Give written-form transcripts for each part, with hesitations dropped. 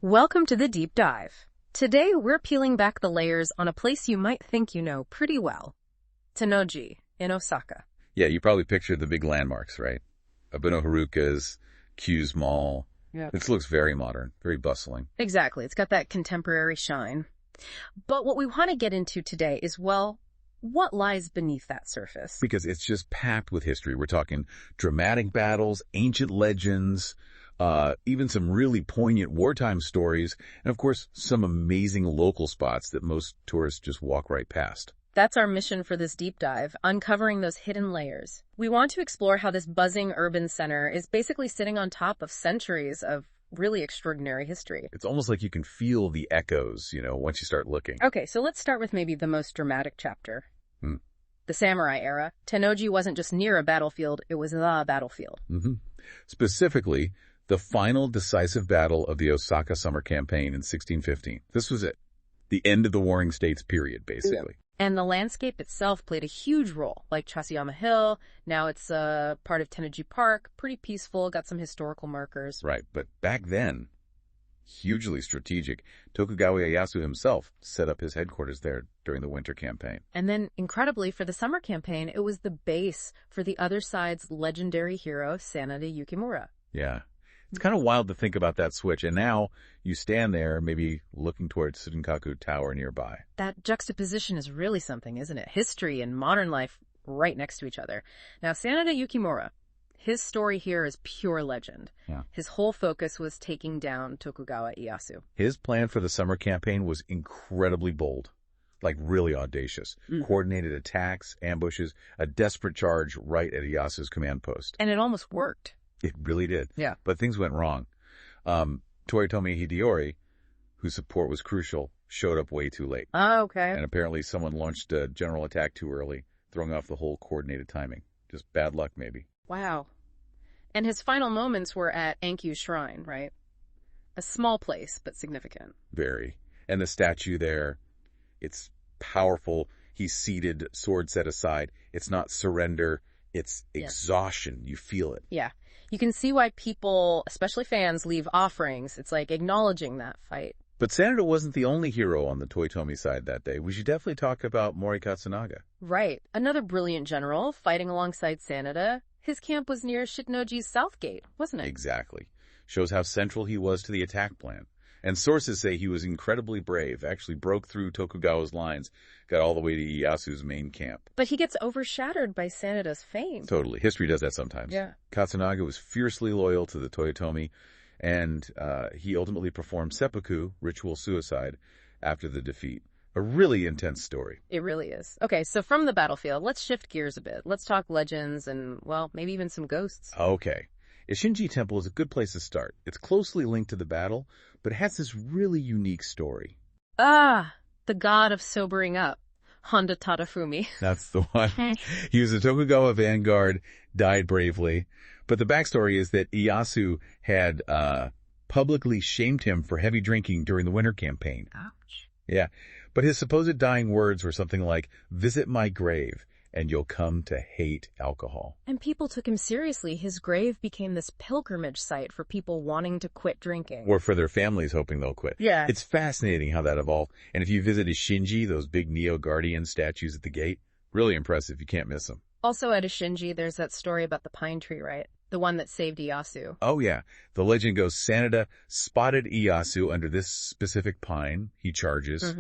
Welcome to the Deep Dive. Today, we're peeling back the layers on a place you might think you know pretty well. Tennōji in Osaka. Yeah, you probably pictured the big landmarks, right? Abeno Harukas, Q's Mall. Yeah. This looks very modern, very bustling. Exactly. It's got that contemporary shine. But what we want to get into today is, well, what lies beneath that surface? Because it's just packed with history. We're talking dramatic battles, ancient legends, even some really poignant wartime stories, and of course, some amazing local spots that most tourists just walk right past. That's our mission for this deep dive, uncovering those hidden layers. We want to explore how this buzzing urban center is basically sitting on top of centuries of really extraordinary history. It's almost like you can feel the echoes, once you start looking. Okay, so let's start with maybe the most dramatic chapter. The samurai era. Tennōji wasn't just near a battlefield, it was the battlefield. Specifically, the final decisive battle of the Ōsaka Summer Campaign in 1615. This was it. The end of the Warring States period, basically. And the landscape itself played a huge role, like Chausuyama Hill. Now it's part of Tennōji Park, pretty peaceful, got some historical markers. Right, but back then, hugely strategic. Tokugawa Ieyasu himself set up his headquarters there during the winter campaign. And then, incredibly, for the summer campaign, it was the base for the other side's legendary hero, Sanada Yukimura. Yeah. It's kind of wild to think about that switch, and now you stand there, maybe looking towards Tsutenkaku Tower nearby. That juxtaposition is really something, isn't it? History and modern life right next to each other. Now, Sanada Yukimura, his story here is pure legend. Yeah. His whole focus was taking down Tokugawa Ieyasu. His plan for the summer campaign was incredibly bold, like really audacious. Coordinated attacks, ambushes, a desperate charge right at Ieyasu's command post. And it almost worked. It really did. Yeah. But things went wrong. Toyotomi Hideyoshi, whose support was crucial, showed up way too late. Oh, okay. And apparently someone launched a general attack too early, throwing off the whole coordinated timing. Just bad luck, maybe. Wow. And his final moments were at Enkyu's shrine, right? A small place, but significant. Very. And the statue there, it's powerful. He's seated, sword set aside. It's not surrender. It's exhaustion. You feel it. Yeah. You can see why people, especially fans, leave offerings. It's like acknowledging that fight. But Sanada wasn't the only hero on the Toyotomi side that day. We should definitely talk about Mōri Katsunaga. Right. Another brilliant general fighting alongside Sanada. His camp was near Shitennōji's south gate, wasn't it? Exactly. Shows how central he was to the attack plan. And sources say he was incredibly brave, actually broke through Tokugawa's lines, got all the way to Ieyasu's main camp. But he gets overshadowed by Sanada's fame. Totally. History does that sometimes. Yeah. Katsunaga was fiercely loyal to the Toyotomi, and he ultimately performed seppuku, ritual suicide, after the defeat. A really intense story. It really is. Okay, so from the battlefield, let's shift gears a bit. Let's talk legends and, well, maybe even some ghosts. Okay. Isshinji Temple is a good place to start. It's closely linked to the battle, but it has this really unique story. Ah, the god of sobering up, Honda Tadafumi. That's the one. He was a Tokugawa vanguard, died bravely. But the backstory is that Ieyasu had publicly shamed him for heavy drinking during the winter campaign. Ouch. Yeah. But his supposed dying words were something like, "Visit my grave, and you'll come to hate alcohol." And people took him seriously. His grave became this pilgrimage site for people wanting to quit drinking. Or for their families hoping they'll quit. Yeah. It's fascinating how that evolved. And if you visit Isshinji, those big Neo-Guardian statues at the gate, really impressive. You can't miss them. Also at Isshinji, there's that story about the pine tree, right? The one that saved Ieyasu. Oh, yeah. The legend goes Sanada spotted Ieyasu under this specific pine. He charges.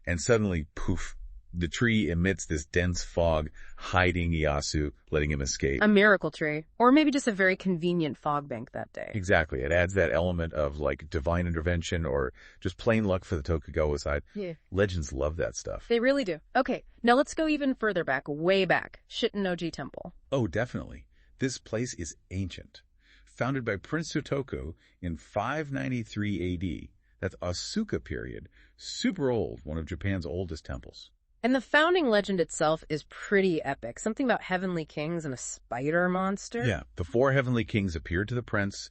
And suddenly, poof, the tree emits this dense fog, hiding Ieyasu, letting him escape. A miracle tree. Or maybe just a very convenient fog bank that day. Exactly. It adds that element of, like, divine intervention or just plain luck for the Tokugawa side. Yeah. Legends love that stuff. They really do. Okay, now let's go even further back, way back. Shitennōji Temple. Oh, definitely. This place is ancient. Founded by Prince Shōtoku in 593 AD. That's Asuka period. Super old, one of Japan's oldest temples. And the founding legend itself is pretty epic. Something about heavenly kings and a spider monster. Yeah, the 4 heavenly kings appeared to the prince,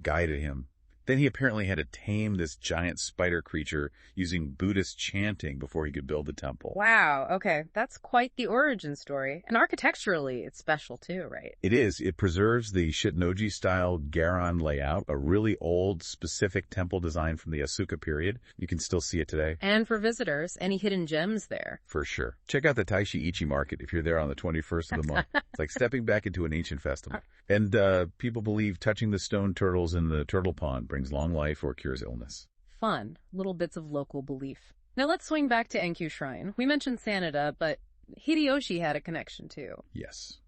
guided him, Then he apparently had to tame this giant spider creature using Buddhist chanting before he could build the temple. Wow, okay, that's quite the origin story. And architecturally, it's special too, right? It is. It preserves the Shitennōji-style Garon layout, a really old, specific temple design from the Asuka period. You can still see it today. And for visitors, any hidden gems there? For sure. Check out the Taishiichi Market if you're there on the 21st of the month. It's like stepping back into an ancient festival. And people believe touching the stone turtles in the turtle pond brings long life or cures illness. Fun. Little bits of local belief. Now let's swing back to Enkyū Shrine. We mentioned Sanada, but Hideyoshi had a connection too. Yes.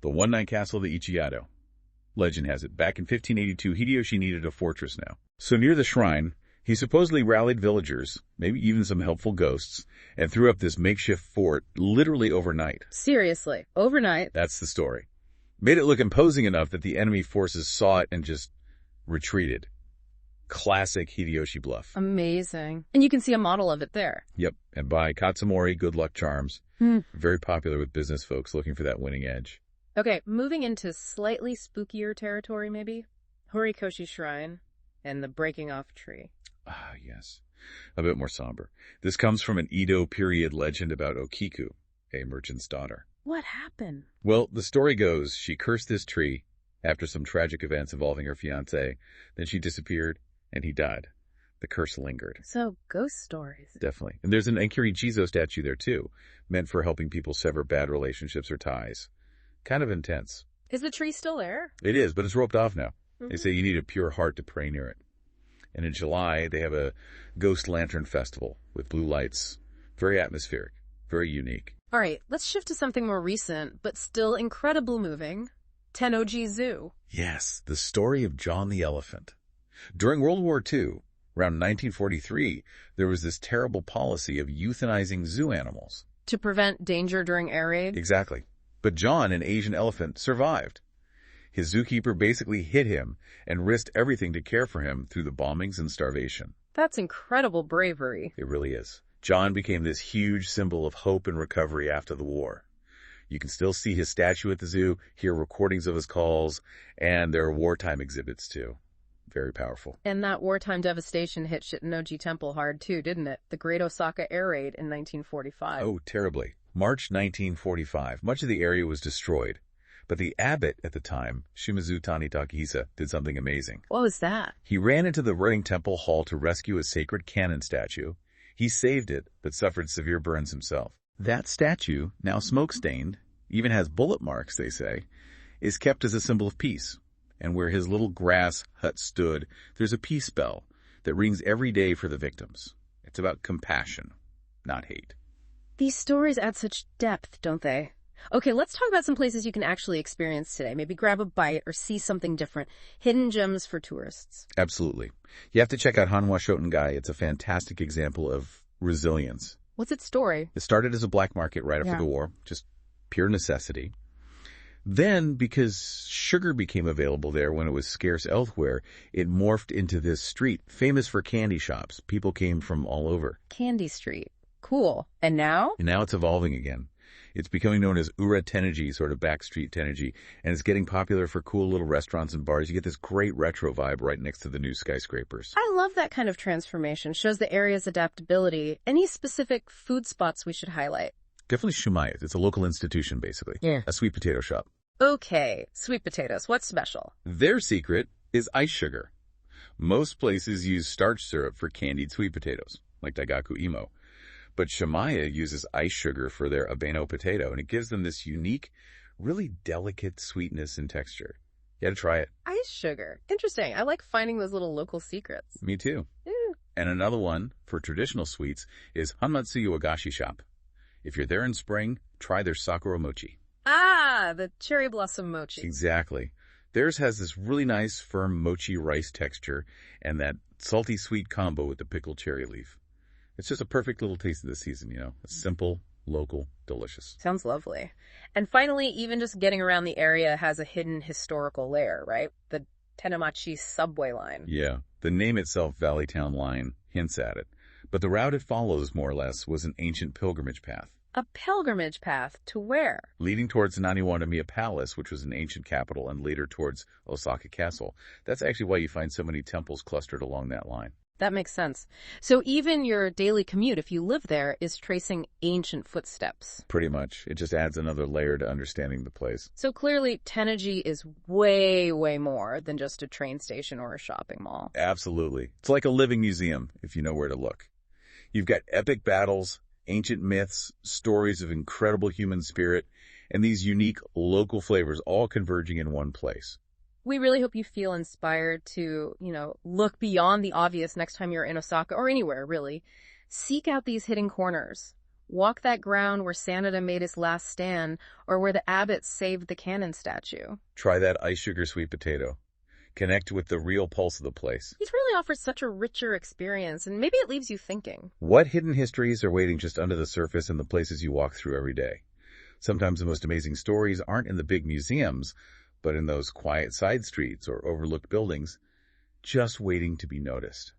The one-night castle of the Ichiyado. Legend has it, back in 1582, Hideyoshi needed a fortress now. So near the shrine, he supposedly rallied villagers, maybe even some helpful ghosts, and threw up this makeshift fort literally overnight. Seriously, overnight? That's the story. Made it look imposing enough that the enemy forces saw it and just retreated. Classic Hideyoshi bluff. Amazing. And you can see a model of it there. Yep, and by Katsumori good luck charms. Very popular with business folks looking for that winning edge. Okay, moving into slightly spookier territory maybe. Horikoshi Shrine and the breaking off tree. Ah, yes. A bit more somber. This comes from an Edo period legend about Okiku, a merchant's daughter. What happened? Well, the story goes she cursed this tree after some tragic events involving her fiancé. Then she disappeared, and he died. The curse lingered. So, ghost stories. Definitely. And there's an Enkiri Jizo statue there, too, meant for helping people sever bad relationships or ties. Kind of intense. Is the tree still there? It is, but it's roped off now. They say you need a pure heart to pray near it. And in July, they have a ghost lantern festival with blue lights. Very atmospheric. Very unique. All right, let's shift to something more recent, but still incredibly moving. Tennōji Zoo. Yes, the story of John the Elephant. During World War II, around 1943, there was this terrible policy of euthanizing zoo animals. To prevent danger during air raid? Exactly. But John, an Asian elephant, survived. His zookeeper basically hid him and risked everything to care for him through the bombings and starvation. That's incredible bravery. It really is. John became this huge symbol of hope and recovery after the war. You can still see his statue at the zoo, hear recordings of his calls, and there are wartime exhibits too. Very powerful. And that wartime devastation hit Shitennōji Temple hard too, didn't it? The Great Ōsaka Air Raid in 1945. Oh, terribly. March 1945. Much of the area was destroyed. But the abbot at the time, Shimazu Tani Takehisa, did something amazing. What was that? He ran into the running temple hall to rescue a sacred cannon statue. He saved it, but suffered severe burns himself. That statue, now smoke-stained, even has bullet marks, they say, is kept as a symbol of peace. And where his little grass hut stood, there's a peace bell that rings every day for the victims. It's about compassion, not hate. These stories add such depth, don't they? Okay, let's talk about some places you can actually experience today. Maybe grab a bite or see something different. Hidden gems for tourists. Absolutely. You have to check out Hanwha Shotengai. It's a fantastic example of resilience. What's its story? It started as a black market right after the war, just pure necessity. Then, because sugar became available there when it was scarce elsewhere, it morphed into this street, famous for candy shops. People came from all over. Candy Street. Cool. And now? And now it's evolving again. It's becoming known as Ura Tennoji, sort of backstreet Tennōji, and it's getting popular for cool little restaurants and bars. You get this great retro vibe right next to the new skyscrapers. I love that kind of transformation. Shows the area's adaptability. Any specific food spots we should highlight? Definitely Shumai. It's a local institution, basically. Yeah. A sweet potato shop. Okay, sweet potatoes. What's special? Their secret is ice sugar. Most places use starch syrup for candied sweet potatoes, like Daigaku Imo. But Shimaya uses ice sugar for their Abeno potato, and it gives them this unique, really delicate sweetness and texture. You gotta try it. Ice sugar. Interesting. I like finding those little local secrets. Me too. And another one for traditional sweets is Hanmatsu Wagashi Shop. If you're there in spring, try their Sakura Mochi. Ah, the cherry blossom mochi. Exactly. Theirs has this really nice, firm mochi rice texture and that salty sweet combo with the pickled cherry leaf. It's just a perfect little taste of the season, you know. It's simple, local, delicious. Sounds lovely. And finally, even just getting around the area has a hidden historical layer, right? The Tanimachi subway line. Yeah. The name itself, Valley Town Line, hints at it. But the route it follows, more or less, was an ancient pilgrimage path. A pilgrimage path to where? Leading towards Naniwa-no-miya Palace, which was an ancient capital, and later towards Osaka Castle. That's actually why you find so many temples clustered along that line. That makes sense. So even your daily commute, if you live there, is tracing ancient footsteps. Pretty much. It just adds another layer to understanding the place. So clearly, Tennōji is way, way more than just a train station or a shopping mall. Absolutely. It's like a living museum, if you know where to look. You've got epic battles, ancient myths, stories of incredible human spirit, and these unique local flavors all converging in one place. We really hope you feel inspired to, look beyond the obvious next time you're in Osaka, or anywhere, really. Seek out these hidden corners. Walk that ground where Sanada made his last stand, or where the abbot saved the cannon statue. Try that ice sugar sweet potato. Connect with the real pulse of the place. It really offers such a richer experience, and maybe it leaves you thinking. What hidden histories are waiting just under the surface in the places you walk through every day? Sometimes the most amazing stories aren't in the big museums, but in those quiet side streets or overlooked buildings, just waiting to be noticed.